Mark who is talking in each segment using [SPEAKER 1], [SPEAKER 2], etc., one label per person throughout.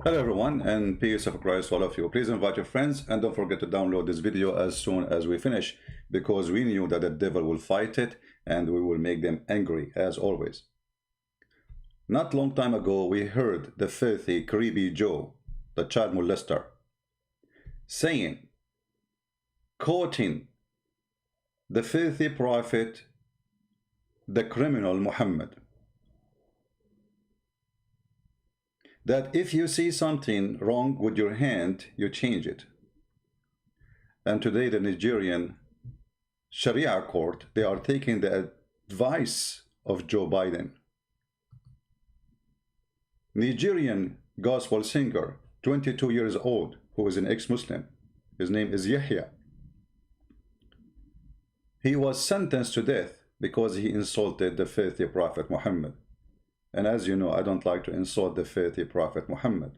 [SPEAKER 1] Hello everyone, and peace of Christ to all of you. Please invite your friends and don't forget to download this video as soon as we finish, because we knew that the devil will fight it and we will make them angry as always. Not long time ago we heard the filthy creepy Joe, the child molester, saying, quoting the filthy prophet, the criminal Muhammad, that if you see something wrong with your hand, you change it. And today the Nigerian Shariah Court, they are taking the advice of Joe Biden. Nigerian gospel singer, 22 years old, who is an ex-Muslim. His name is Yahya. He was sentenced to death because he insulted the filthy prophet Muhammad. And as you know, I don't like to insult the filthy prophet Muhammad.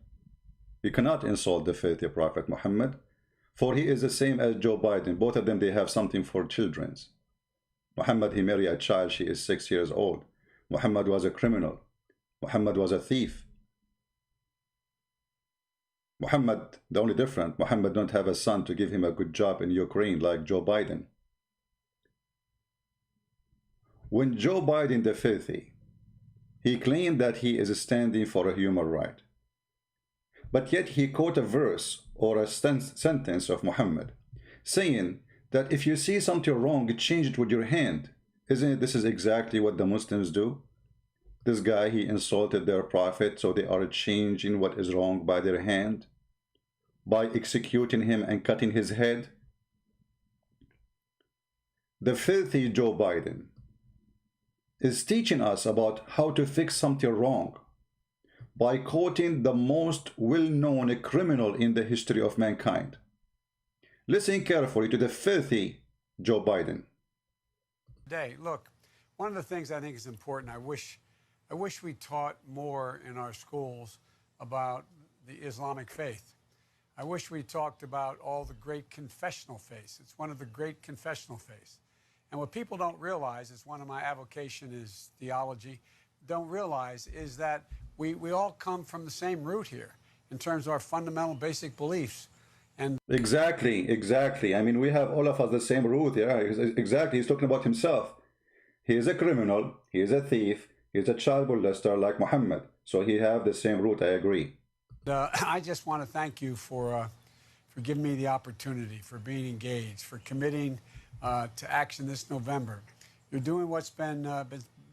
[SPEAKER 1] You cannot insult the filthy prophet Muhammad, for he is the same as Joe Biden. Both of them, they have something for children's. Muhammad, he married a child, she is 6 years old. Muhammad was a criminal. Muhammad was a thief. Muhammad, the only difference, Muhammad don't have a son to give him a good job in Ukraine like Joe Biden. When Joe Biden, the filthy, he claimed that he is standing for a human right. But yet he quote a verse or a sentence of Muhammad saying that if you see something wrong, change it with your hand. Isn't it this is exactly what the Muslims do? This guy, he insulted their prophet, so they are changing what is wrong by their hand, by executing him and cutting his head. The filthy Joe Biden is teaching us about how to fix something wrong by quoting the most well-known criminal in the history of mankind. Listen carefully to the filthy Joe Biden.
[SPEAKER 2] Look, one of the things I think is important, I wish we taught more in our schools about the Islamic faith. I wish we talked about all the great confessional faiths. It's one of the great confessional faiths. And what people don't realize, is one of my avocation is theology, don't realize is that we all come from the same root here in terms of our fundamental basic beliefs. And
[SPEAKER 1] Exactly. I mean, we have all of us the same root here. Exactly. He's talking about himself. He is a criminal. He is a thief. He is a child molester like Muhammad. So he have the same root. I agree.
[SPEAKER 2] I just want to thank you for giving me the opportunity, for being engaged, for committing to action this November. You're doing what's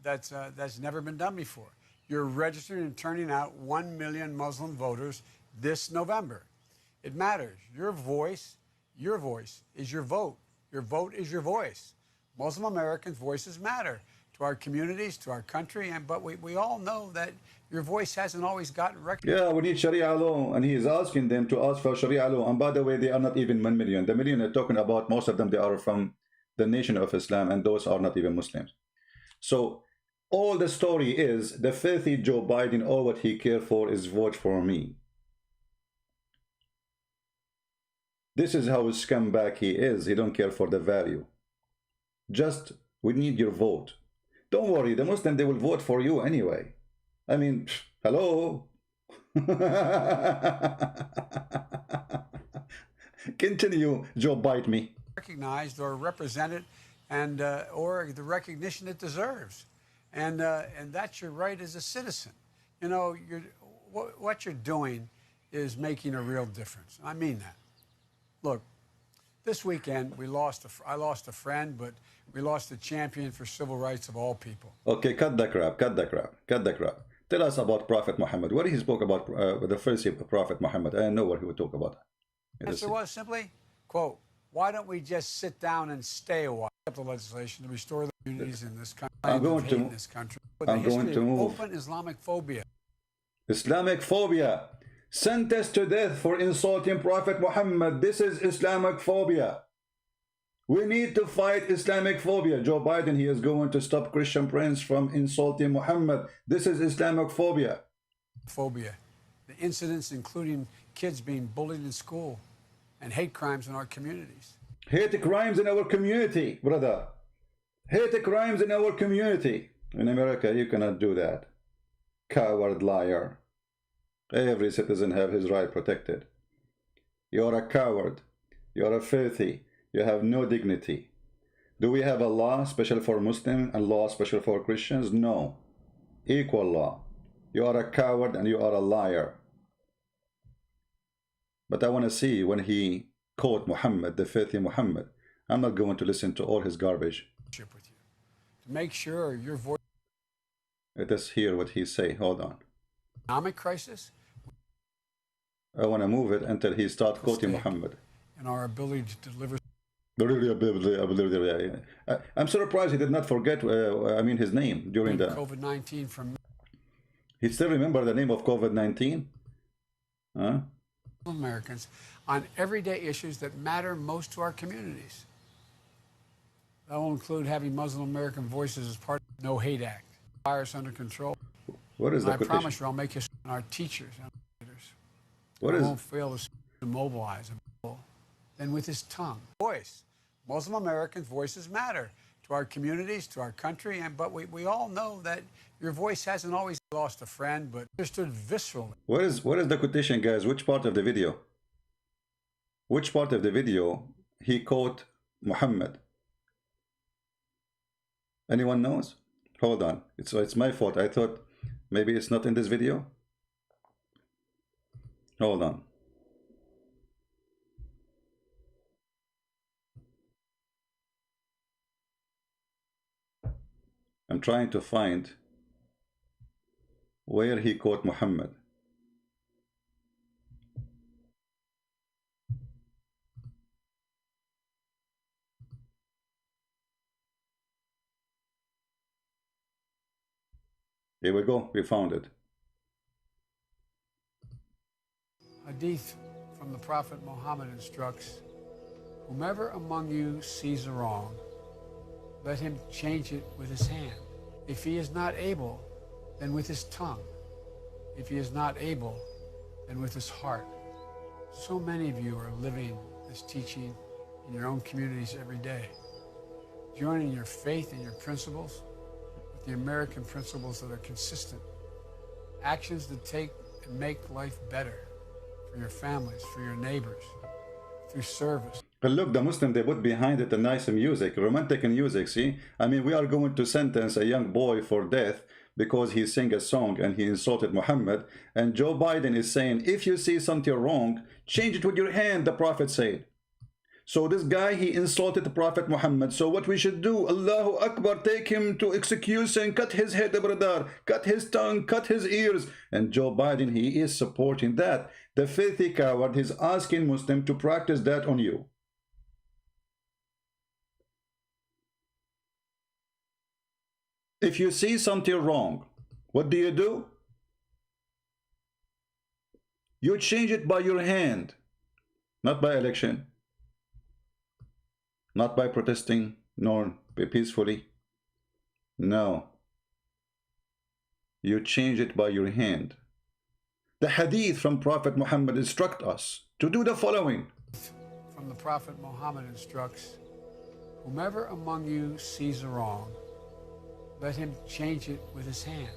[SPEAKER 2] that's never been done before. You're registering and turning out 1 million Muslim voters this November. It matters. Your voice is your vote. Your vote is your voice. Muslim Americans' voices matter to our communities, to our country, but we all know that your voice hasn't always gotten recognized.
[SPEAKER 1] Yeah, we need Sharia law, and he is asking them to ask for Sharia law. And by the way, they are not even 1 million. The million they're talking about, most of them, they are from the nation of Islam, and those are not even Muslims. So all the story is the filthy Joe Biden, all what he cares for is vote for me. This is how scumbag he is. He don't care for the value. Just, we need your vote. Don't worry, the Muslim, they will vote for you anyway. I mean, hello. Continue, Joe Bite me.
[SPEAKER 2] Recognized or represented, and or the recognition it deserves, and that's your right as a citizen. You know, what you're doing is making a real difference. I mean that. Look, this weekend I lost a friend, but we lost a champion for civil rights of all people.
[SPEAKER 1] Okay, cut the crap. Tell us about Prophet Muhammad. What he spoke about the first Prophet Muhammad. I know what he would talk about.
[SPEAKER 2] The answer was simply, quote, why don't we just sit down and stay a while? The legislation to restore the communities in this country.
[SPEAKER 1] I'm going to move.
[SPEAKER 2] Open Islamic phobia.
[SPEAKER 1] Islamic phobia. Sentenced to death for insulting Prophet Muhammad. This is Islamic phobia. We need to fight Islamic phobia. Joe Biden, he is going to stop Christian Prince from insulting Muhammad. This is Islamic phobia.
[SPEAKER 2] The incidents including kids being bullied in school and hate crimes in our communities.
[SPEAKER 1] Hate crimes in our community, brother. Hate crimes in our community. In America, you cannot do that. Coward liar. Every citizen have his right protected. You're a coward. You're a filthy. You have no dignity. Do we have a law special for Muslims and law special for Christians? No. Equal law. You are a coward and you are a liar. But I want to see when he quote Muhammad, the filthy Muhammad. I'm not going to listen to all his garbage.
[SPEAKER 2] With you, to make sure your voice.
[SPEAKER 1] Let us hear what he say. Hold on.
[SPEAKER 2] Economic crisis.
[SPEAKER 1] I want to move it until he start quoting Muhammad.
[SPEAKER 2] And our ability to deliver.
[SPEAKER 1] I'm surprised he did not forget, his name during the
[SPEAKER 2] COVID-19 from.
[SPEAKER 1] He still remember the name of COVID-19? Huh?
[SPEAKER 2] Americans on everyday issues that matter most to our communities. That will include having Muslim American voices as part of the No Hate Act, virus under control.
[SPEAKER 1] What is that?
[SPEAKER 2] I promise you, I'll make history. Our teachers and leaders.
[SPEAKER 1] What is?
[SPEAKER 2] Won't fail to mobilize then with his tongue. Voice. Muslim Americans' voices matter to our communities, to our country, but we all know that your voice hasn't always lost a friend, but understood viscerally.
[SPEAKER 1] What is the quotation, guys? Which part of the video? Which part of the video he quote Muhammad? Anyone knows? Hold on. It's my fault. I thought maybe it's not in this video. Hold on. I'm trying to find where he quote Muhammad. Here we go, we found it.
[SPEAKER 2] Hadith from the Prophet Muhammad instructs, whomever among you sees a wrong, let him change it with his hand. If he is not able, then with his tongue. If he is not able, then with his heart. So many of you are living this teaching in your own communities every day, joining your faith and your principles with the American principles that are consistent, actions that take and make life better for your families, for your neighbors, through service.
[SPEAKER 1] But look, the Muslim, they put behind it a nice music, romantic music, see? I mean, we are going to sentence a young boy for death because he sang a song and he insulted Muhammad. And Joe Biden is saying, if you see something wrong, change it with your hand, the Prophet said. So this guy, he insulted the Prophet Muhammad. So what we should do, Allahu Akbar, take him to execution, cut his head, brother, cut his tongue, cut his ears. And Joe Biden, he is supporting that. The filthy coward is asking Muslim to practice that on you. If you see something wrong, what do? You change it by your hand, not by election, not by protesting, nor peacefully. No. You change it by your hand. The hadith from Prophet Muhammad instruct us to do the following.
[SPEAKER 2] From the Prophet Muhammad instructs, whomever among you sees a wrong, let him change it with his hand.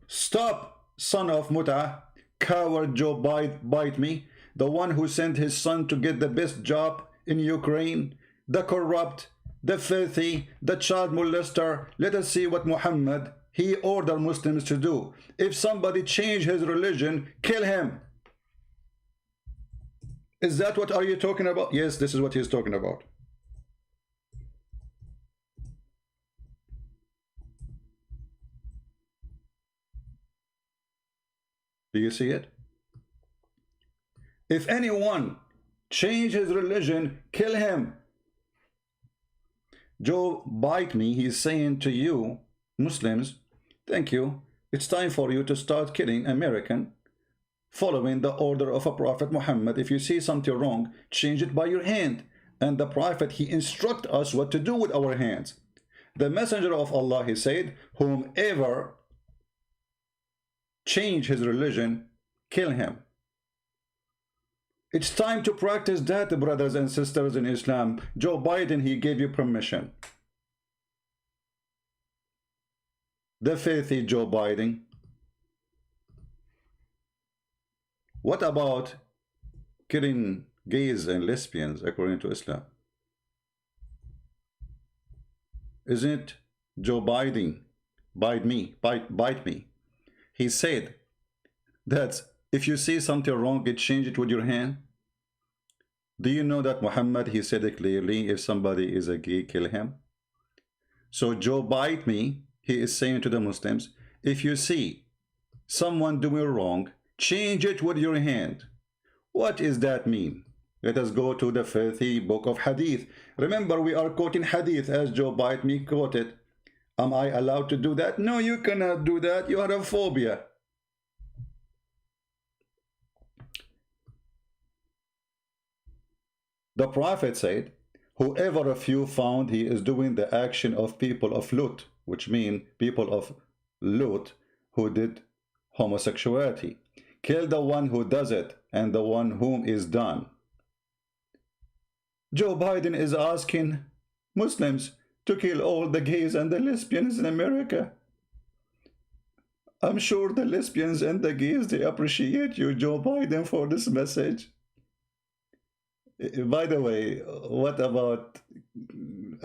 [SPEAKER 1] Stop, son of Mut'ah, coward Joe bite me, the one who sent his son to get the best job in Ukraine, the corrupt, the filthy, the child molester. Let us see what Muhammad, he ordered Muslims to do. If somebody change his religion, kill him. Is that what are you talking about? Yes, this is what he's talking about. Do you see it? If anyone change his religion, kill him. Joe bite me, he's saying to you, Muslims, thank you. It's time for you to start killing American, following the order of a Prophet Muhammad. If you see something wrong, change it by your hand. And the Prophet, he instruct us what to do with our hands. The Messenger of Allah, he said, whomever change his religion, kill him. It's time to practice that, brothers and sisters in Islam. Joe Biden, he gave you permission. The filthy Joe Biden. What about killing gays and lesbians according to Islam? Isn't it Joe Biden, bite me? He said that if you see something wrong, you change it with your hand. Do you know that Muhammad, he said it clearly, if somebody is a gay, kill him? So Joe bite me, he is saying to the Muslims, if you see someone doing wrong, change it with your hand. What does that mean? Let us go to the filthy book of Hadith. Remember, we are quoting Hadith as Joe bite me quoted. Am I allowed to do that? No, you cannot do that. You have a phobia. The Prophet said, whoever of you found he is doing the action of people of Lut, which mean people of Lut who did homosexuality, kill the one who does it and the one whom is done. Joe Biden is asking Muslims to kill all the gays and the lesbians in America. I'm sure the lesbians and the gays, they appreciate you, Joe Biden, for this message. By the way, what about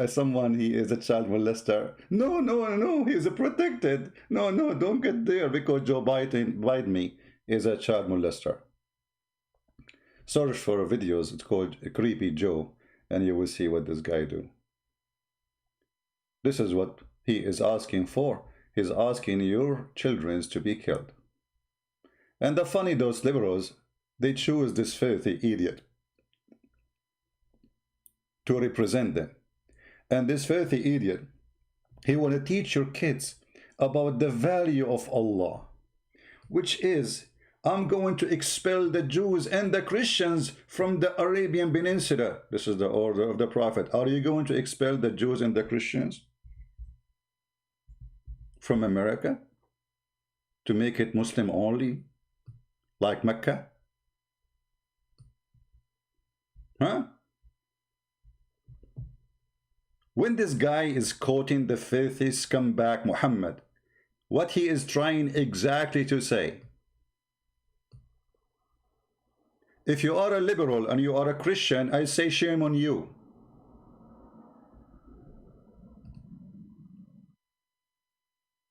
[SPEAKER 1] someone, he is a child molester? No, he is protected. No, don't get there because Joe Biden is a child molester. Search for videos, it's called Creepy Joe, and you will see what this guy do. This is what he is asking for. He's asking your children to be killed. And the funny, those liberals, they choose this filthy idiot to represent them. And this filthy idiot, he want to teach your kids about the value of Allah, which is, I'm going to expel the Jews and the Christians from the Arabian Peninsula. This is the order of the Prophet. Are you going to expel the Jews and the Christians from America to make it Muslim only, like Mecca? Huh? When this guy is quoting the filthy scumbag Muhammad, what he is trying exactly to say, if you are a liberal and you are a Christian, I say shame on you.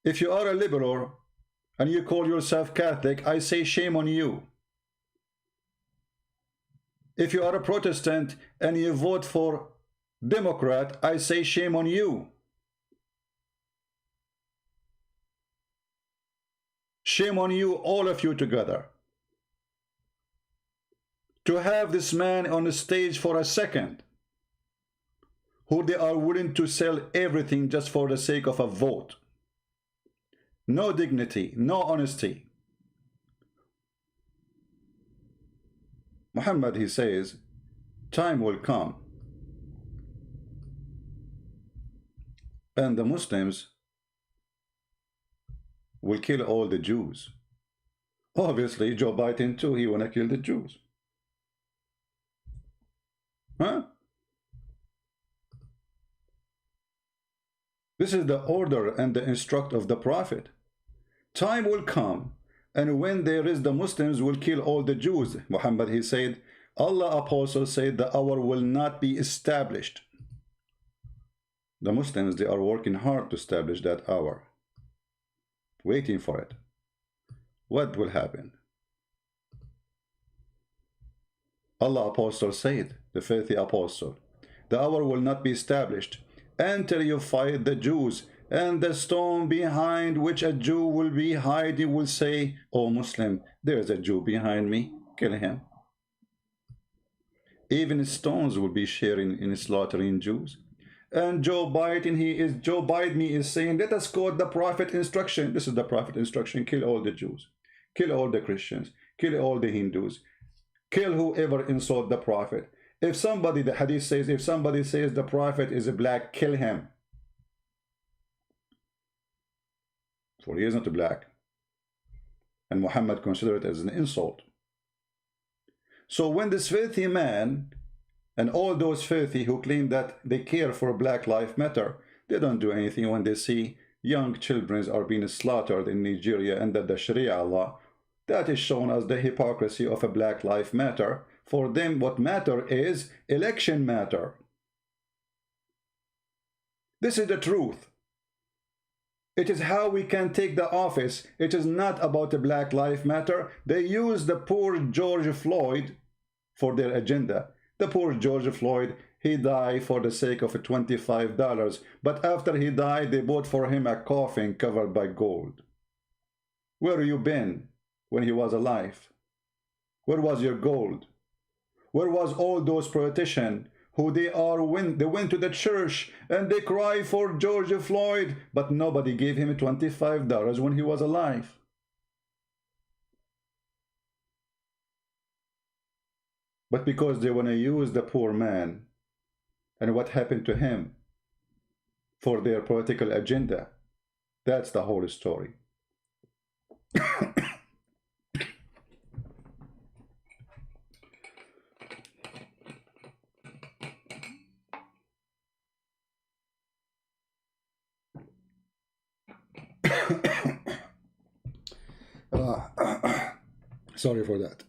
[SPEAKER 1] If you are a liberal and you call yourself Catholic, I say shame on you. If you are a Protestant and you vote for Democrat, I say shame on you. Shame on you, all of you together. To have this man on the stage for a second, who they are willing to sell everything just for the sake of a vote. No dignity, no honesty. Muhammad, he says, time will come and the Muslims will kill all the Jews. Obviously, Joe Biden too, he want to kill the Jews. Huh? This is the order and the instruct of the Prophet. Time will come, and when there is, the Muslims will kill all the Jews. Muhammad, he said, Allah apostle said the hour will not be established. The Muslims, they are working hard to establish that hour, waiting for it. What will happen? Allah apostle said, the filthy apostle, the hour will not be established until you fight the Jews, and the stone behind which a Jew will be hiding will say, "O Muslim, there is a Jew behind me, kill him." Even stones will be sharing in slaughtering Jews. And Joe Biden is saying, let us quote the Prophet instruction. This is the Prophet instruction: kill all the Jews, kill all the Christians, kill all the Hindus, kill whoever insult the Prophet. If somebody, the hadith says, if somebody says the Prophet is black, kill him. For he is not black. And Muhammad considered it as an insult. So when this filthy man and all those filthy who claim that they care for Black Lives Matter, they don't do anything when they see young children are being slaughtered in Nigeria under the Sharia law. That is shown as the hypocrisy of a Black Lives Matter. For them, what matter is election matter. This is the truth. It is how we can take the office. It is not about the Black Lives Matter. They use the poor George Floyd for their agenda. The poor George Floyd, he died for the sake of $25. But after he died, they bought for him a coffin covered by gold. Where you been when he was alive? Where was your gold? Where was all those politicians who they went to the church and they cry for George Floyd, but nobody gave him $25 when he was alive? But because they want to use the poor man and what happened to him for their political agenda, that's the whole story. Sorry for that.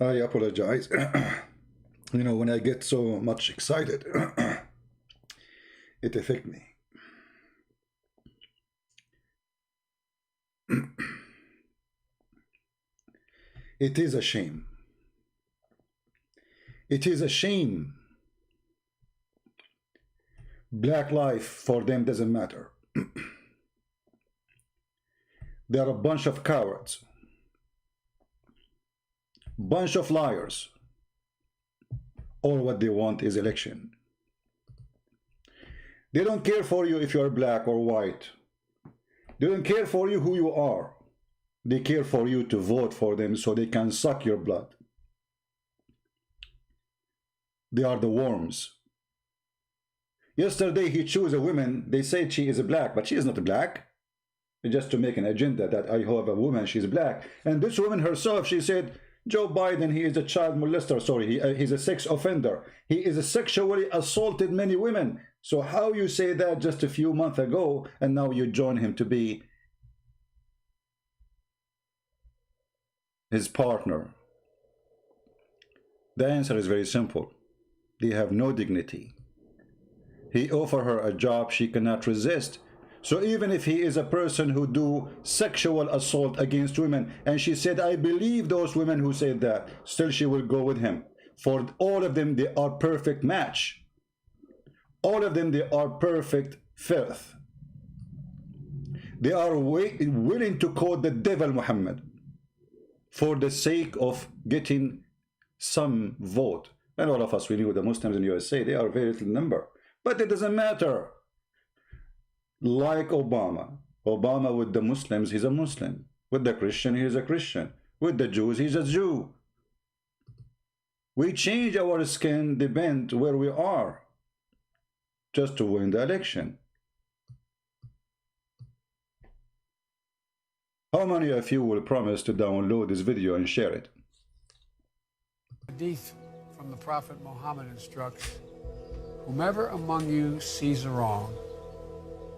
[SPEAKER 1] I apologize. You know, when I get so much excited, it affects me. It is a shame. It is a shame. Black life for them doesn't matter. They are a bunch of cowards. Bunch of liars. All what they want is election. They don't care for you if you're black or white. They don't care for you who you are. They care for you to vote for them so they can suck your blood. They are the worms. Yesterday he chose a woman. They said she is a black, but she is not black. Just to make an agenda that I have a woman, she's black. And this woman herself, she said, Joe Biden, he is a child molester. Sorry, he's a sex offender. He is sexually assaulted many women. So how you say that just a few months ago, and now you join him to be his partner? The answer is very simple. They have no dignity. He offered her a job she cannot resist. So even if he is a person who do sexual assault against women, and she said, I believe those women who said that, still she will go with him. For all of them, they are perfect match. All of them, they are perfect filth. They are willing to call the devil Muhammad for the sake of getting some vote. And all of us, we knew the Muslims in USA, they are very little number. But it doesn't matter. Like Obama. Obama with the Muslims, he's a Muslim. With the Christian, he is a Christian. With the Jews, he's a Jew. We change our skin depend where we are, just to win the election. How many of you will promise to download this video and share it?
[SPEAKER 2] Hadith from the Prophet Muhammad instructs, whomever among you sees a wrong,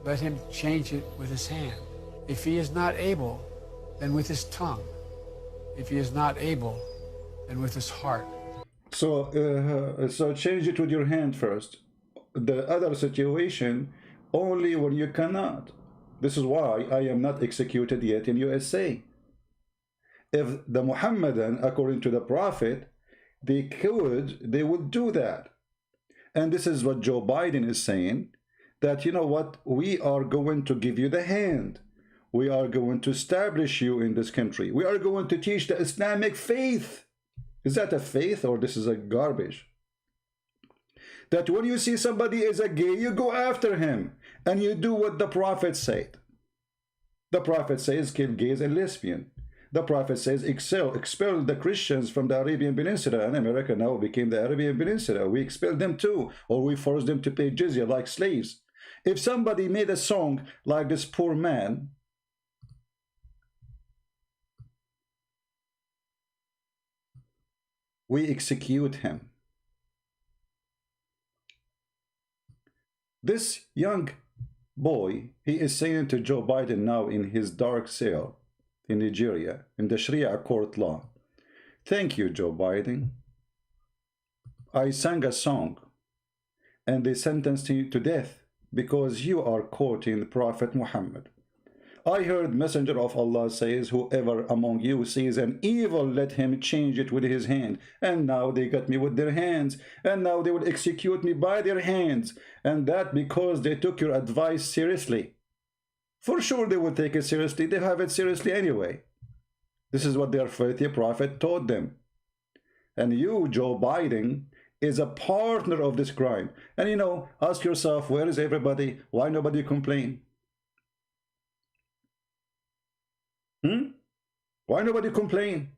[SPEAKER 2] let him change it with his hand. If he is not able, then with his tongue. If he is not able, then with his heart. So change it with your hand first. The other situation, only when you cannot. This is why I am not executed yet in USA. If the Muhammadan, according to the Prophet, they would do that. And this is what Joe Biden is saying, that, you know what, we are going to give you the hand. We are going to establish you in this country. We are going to teach the Islamic faith. Is that a faith or this is a garbage? That when you see somebody is a gay, you go after him and you do what the Prophet said. The Prophet says kill gays and lesbians.
[SPEAKER 1] The Prophet says, expel the Christians from the Arabian Peninsula, and America now became the Arabian Peninsula. We expel them too, or we force them to pay jizya like slaves. If somebody made a song like this poor man, we execute him. This young boy, he is saying to Joe Biden now in his dark cell in Nigeria, in the Shariah Court law, thank you, Joe Biden. I sang a song, and they sentenced you to death because you are quoting Prophet Muhammad. I heard Messenger of Allah says, whoever among you sees an evil, let him change it with his hand. And now they got me with their hands, and now they will execute me by their hands. And that because they took your advice seriously. For sure they will take it seriously. They have it seriously anyway. This is what their faithful prophet taught them. And you, Joe Biden, is a partner of this crime. And you know, ask yourself, where is everybody? Why nobody complain? Why nobody complain?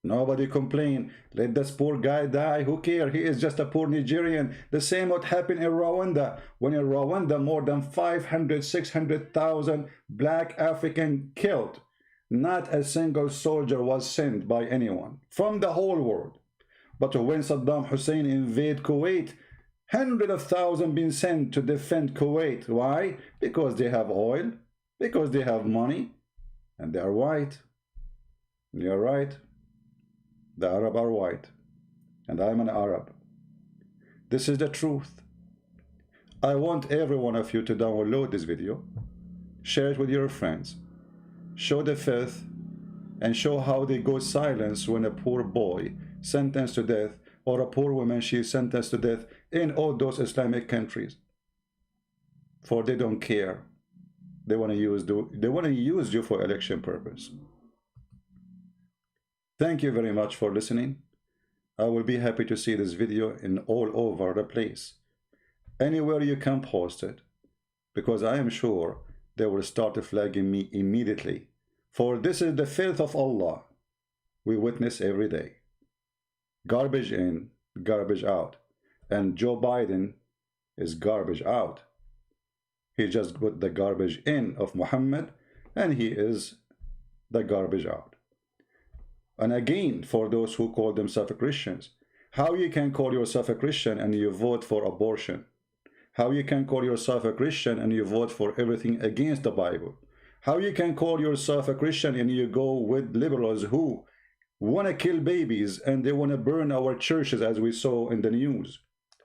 [SPEAKER 1] Nobody complain. Let this poor guy die. Who cares? He is just a poor Nigerian. The same what happened in Rwanda. When in Rwanda, more than 500, 600,000 black African killed. Not a single soldier was sent by anyone from the whole world. But when Saddam Hussein invaded Kuwait, hundreds of thousands been sent to defend Kuwait. Why? Because they have oil, because they have money, and they are white. You're right. The Arab are white, and I'm an Arab. This is the truth. I want every one of you to download this video, share it with your friends, show the faith, and show how they go silent when a poor boy sentenced to death, or a poor woman, she's sentenced to death in all those Islamic countries. For they don't care. They want to use you for election purpose. Thank you very much for listening. I will be happy to see this video in all over the place. Anywhere you can post it, because I am sure they will start flagging me immediately. For this is the faith of Allah we witness every day. Garbage in, garbage out. And Joe Biden is garbage out. He just put the garbage in of Muhammad, and he is the garbage out. And again, for those who call themselves Christians, how you can call yourself a Christian and you vote for abortion? How you can call yourself a Christian and you vote for everything against the Bible? How you can call yourself a Christian and you go with liberals who want to kill babies and they want to burn our churches, as we saw in the news,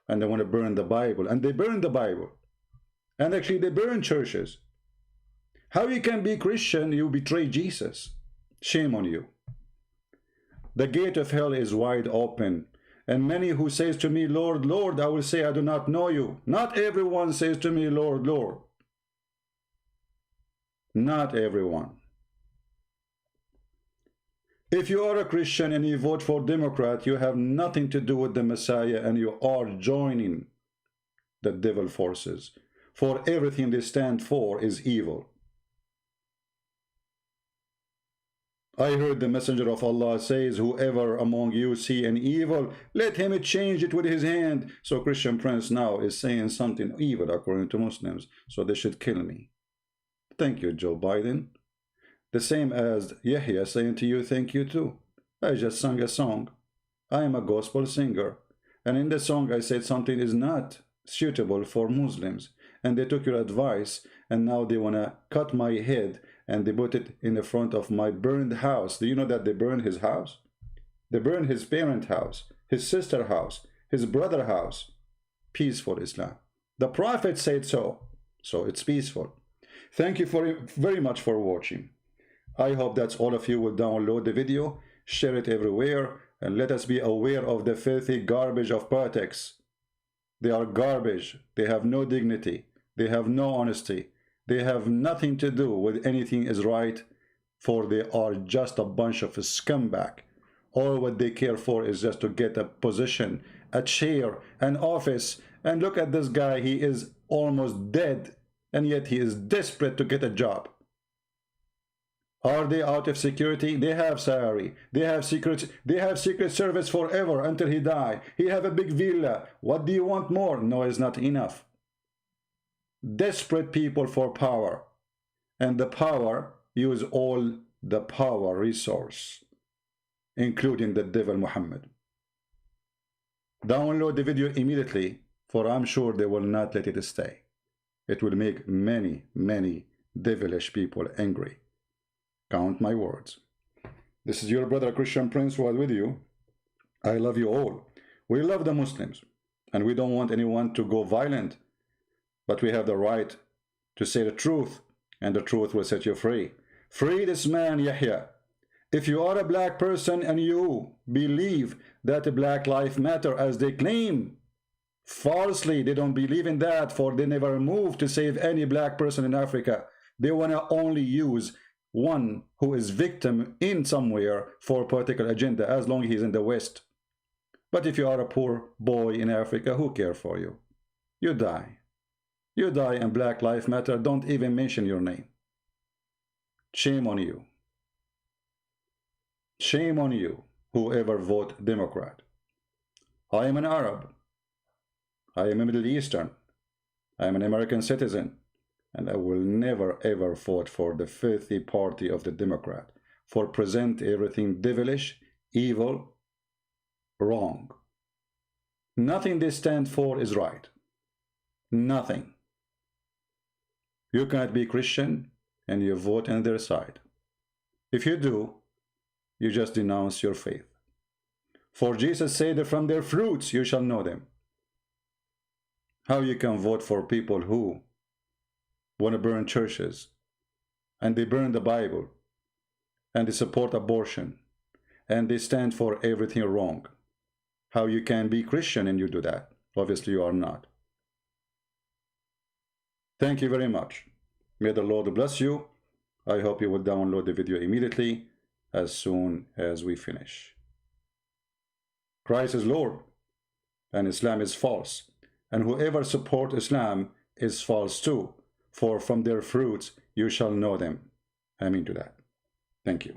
[SPEAKER 1] and they want to burn the Bible, and they burn the Bible, and actually they burn churches. How you can be Christian, you betray Jesus? Shame on you. The gate of hell is wide open, and many who says to me, Lord, Lord, I will say, I do not know you. Not everyone says to me, Lord, Lord. Not everyone. If you are a Christian and you vote for Democrat, you have nothing to do with the Messiah, and you are joining the devil forces. For everything they stand for is evil. I heard the Messenger of Allah says, whoever among you see an evil, let him change it with his hand. So Christian Prince now is saying something evil according to Muslims, so they should kill me. Thank you, Joe Biden. The same as Yahya saying to you, thank you too. I just sang a song. I am a gospel singer. And in the song I said something is not suitable for Muslims. And they took your advice, and now they want to cut my head, and they put it in the front of my burned house. Do you know that they burned his house? They burned his parent house, his sister house, his brother house. Peaceful Islam. The Prophet said so. So it's peaceful. Thank you very much for watching. I hope that all of you will download the video, share it everywhere, and let us be aware of the filthy garbage of politics. They are garbage. They have no dignity. They have no honesty. They have nothing to do with anything is right, for they are just a bunch of scumbag. All what they care for is just to get a position, a chair, an office. And look at this guy. He is almost dead, and yet he is desperate to get a job. Are they out of security? They have salary. They have secret service forever until he die. He have a big villa. What do you want more? No, it's not enough. Desperate people for power. And the power use all the power resource, including the devil Muhammad. Download the video immediately, for I'm sure they will not let it stay. It will make many, many devilish people angry. Count my words. This is your brother Christian Prince who is with you. I love you all. We love the Muslims, and we don't want anyone to go violent, but we have the right to say the truth, and the truth will set you free. Free this man Yahya. If you are a black person and you believe that black life matter as they claim, falsely, they don't believe in that, for they never moved to save any black person in Africa. They want to only use one who is victim in somewhere for a particular agenda, as long as he's in the West. But if you are a poor boy in Africa, who cares for you? You die. You die, and Black Lives Matter don't even mention your name. Shame on you. Shame on you, whoever vote Democrat. I am an Arab. I am a Middle Eastern. I am an American citizen. And I will never ever vote for the filthy party of the Democrat, for present everything devilish, evil, wrong. Nothing they stand for is right. Nothing. You cannot be Christian and you vote on their side. If you do, you just denounce your faith. For Jesus said that from their fruits you shall know them. How you can vote for people who want to burn churches, and they burn the Bible, and they support abortion, and they stand for everything wrong? How you can be Christian and you do that? Obviously you are not. Thank you very much. May the Lord bless you. I hope you will download the video immediately as soon as we finish. Christ is Lord, and Islam is false, and whoever supports Islam is false too. For from their fruits you shall know them. Amen to that. Thank you.